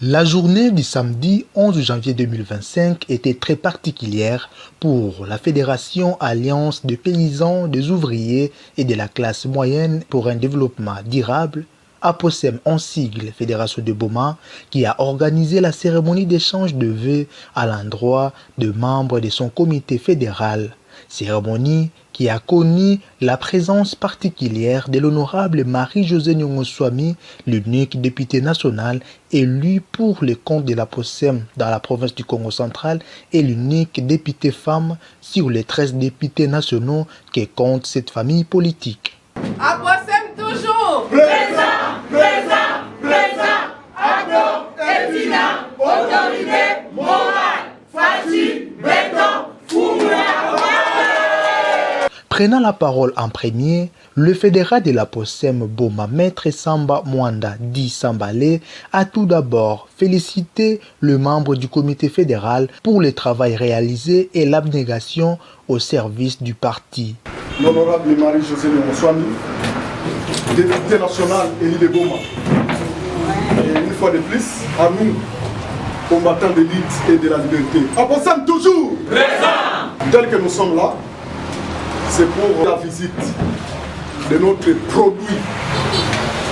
La journée du samedi 11 janvier 2025 était très particulière pour la Fédération Alliance des paysans, des ouvriers et de la classe moyenne pour un développement durable, APOSEM en sigle Fédération de Boma, qui a organisé la cérémonie d'échange de vœux à l'endroit de membres de son comité fédéral. Cérémonie qui a connu la présence particulière de l'honorable Marie-Josée Nyong'o-Swami, l'unique député national élu pour le compte de l'APOSEM dans la province du Congo central et l'unique députée femme sur les 13 députés nationaux que compte cette famille politique. APOSEM toujours présent, présent, présent, Agno, Etina, autorité morale, Fachi, Béton, Prenant la parole en premier, le fédéral de l'APOSEM Boma, Maître Samba Mwanda dit Sambale, a tout d'abord félicité le membre du comité fédéral pour le travail réalisé et l'abnégation au service du parti. L'honorable Marie-Josée Nyong'o-Swami, député national élu de Boma. Et une fois de plus, à nous, combattants de l'élite et de la liberté. APOSEM toujours présent. Tel que nous sommes là, c'est pour la visite de notre produit.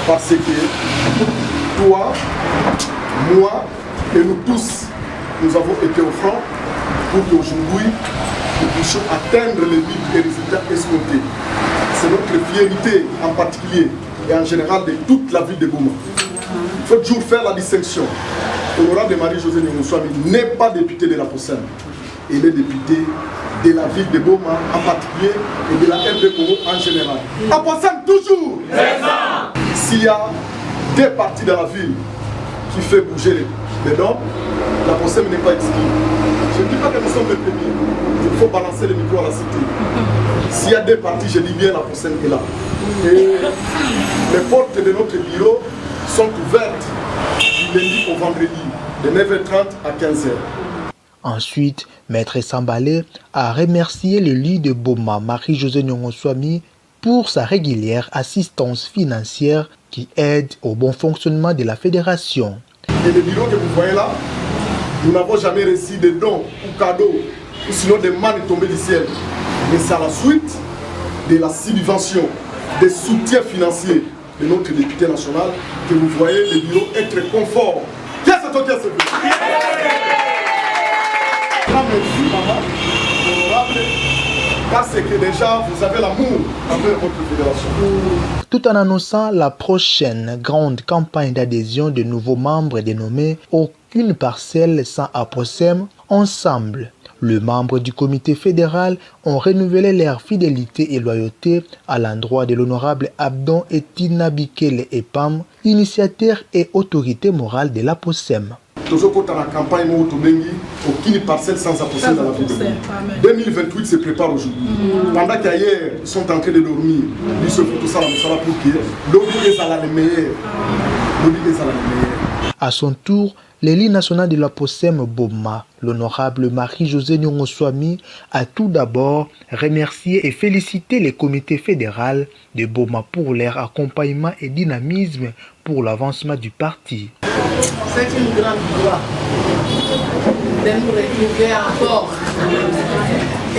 Parce que toi, moi et nous tous, nous avons été au front pour qu'aujourd'hui, nous puissions atteindre les buts et résultats escomptés. C'est notre fierté en particulier et en général de toute la ville de Boma. Il faut toujours faire la distinction. Honorable Marie-Josée Nyong'o-Swami n'est pas député de l'APOSEM. Il est député de la ville de Boma en particulier et de la RD Congo en général. APOSEM toujours présent. S'il y a des partis dans la ville qui fait bouger les dents, l'APOSEM n'est pas exclu. Je ne dis pas que nous sommes les premiers. Il faut balancer le micro à la cité. S'il y a des partis, je dis bien l'APOSEM est là. Et les portes de notre bureau sont ouvertes du lundi au vendredi, de 9h30 à 15h. Ensuite, Maître Sambale a remercié l'élu de Boma, Marie-Josée Nyong'o-Swami, pour sa régulière assistance financière qui aide au bon fonctionnement de la fédération. Et le bureau que vous voyez là, nous n'avons jamais reçu de dons ou cadeaux, ou sinon des mannes tombées du ciel. Mais c'est à la suite de la subvention, des soutiens financiers de notre député national que vous voyez le bureau être confort. Qu'est-ce que c'est ce bureau? Merci maman, honorable, parce que déjà vous avez l'amour envers votre fédération. Tout en annonçant la prochaine grande campagne d'adhésion de nouveaux membres dénommés Aucune parcelle sans APOSEM, ensemble, les membres du comité fédéral ont renouvelé leur fidélité et loyauté à l'endroit de l'honorable Abdon Etina Bikele Epam, initiateur et autorité morale de l'APOSEM. Toujours quand la campagne aucune parcelle sans APOSEM dans la ville de Boma. 2028 se prépare aujourd'hui. Pendant qu'ailleurs ils sont en train de dormir, ils se font tout ça pour que l'objet est à la meilleure. À son tour, l'élu national de l'APOSEM Boma, l'honorable Marie-Josée Nyong'o-Swami, a tout d'abord remercié et félicité le comité fédéral de Boma pour leur accompagnement et dynamisme pour l'avancement du parti. C'est une grande joie de nous retrouver encore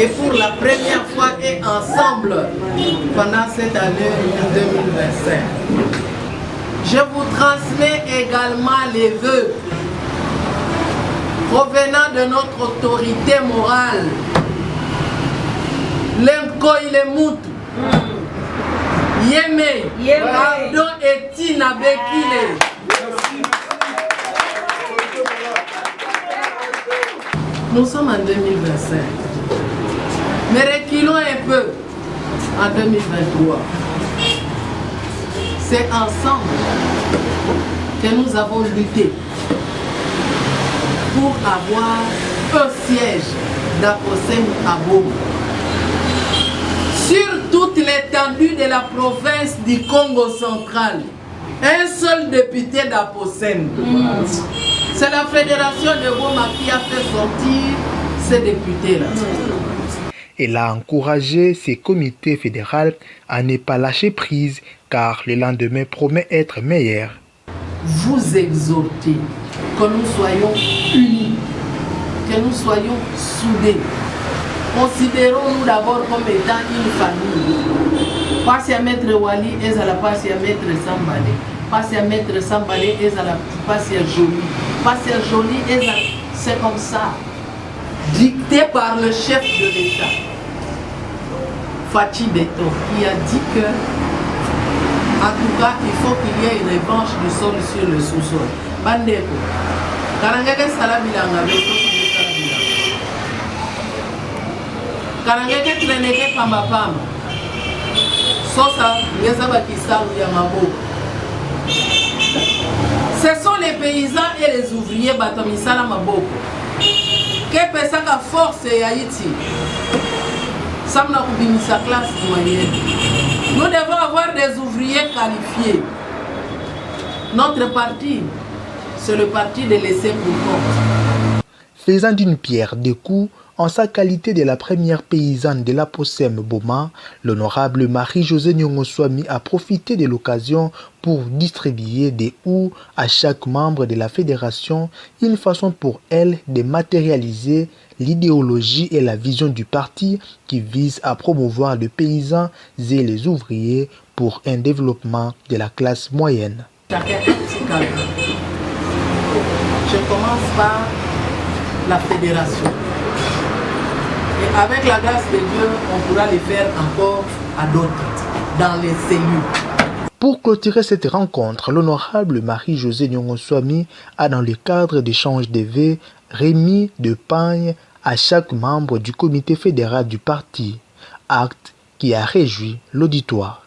et pour la première fois et ensemble pendant cette année 2025. Je vous transmets également les vœux provenant de notre autorité morale, Lenkoilemutu, Yeme, Abdon Etina Bikele. Nous sommes en 2025, mais reculons un peu en 2023. C'est ensemble que nous avons lutté pour avoir un siège d'APOSEM à Boma. Sur toute l'étendue de la province du Congo central, un seul député d'APOSEM. C'est la fédération de Boma qui a fait sortir ces députés-là. Elle a encouragé ses comités fédéraux à ne pas lâcher prise car le lendemain promet être meilleur. vous exhorter que nous soyons unis, que nous soyons soudés. Considérons-nous d'abord comme étant une famille. Passe à Maître Wali et à la passe à Maître Sambale. Passe à Maître Sambale et à la passe à Jolie. Passe à Jolie et à... C'est comme ça. Dicté par le chef de l'État, Fathi Beto, qui a dit que, en tout cas, il faut qu'il y ait une revanche du sol sur le sous-sol. Bandeko, Karangeke Salabilanga, Karangeke Treneke Pamba Pamba, Sosa, Yazaba Kisaou Yamabo. Ce sont les paysans et les ouvriers Batomisala Maboko. Que pesaka force et Haïti. Samna sa classe moyenne. Nous devons avoir des ouvriers qualifiés. Notre parti, c'est le parti de laisser pour compte. Faisant d'une pierre deux coups, en sa qualité de la première paysanne de la Possem Boma, l'honorable Marie-Josée Nyongoswami a profité de l'occasion pour distribuer des houes à chaque membre de la fédération, une façon pour elle de matérialiser l'idéologie et la vision du parti qui vise à promouvoir les paysans et les ouvriers pour un développement de la classe moyenne. Je commence par la fédération. Et avec la grâce de Dieu, on pourra les faire encore à d'autres, dans les cellules. Pour clôturer cette rencontre, l'honorable Marie-Josée Nyongoswami a, dans le cadre d'échanges de vœux, remis de pagne à chaque membre du comité fédéral du parti, acte qui a réjoui l'auditoire.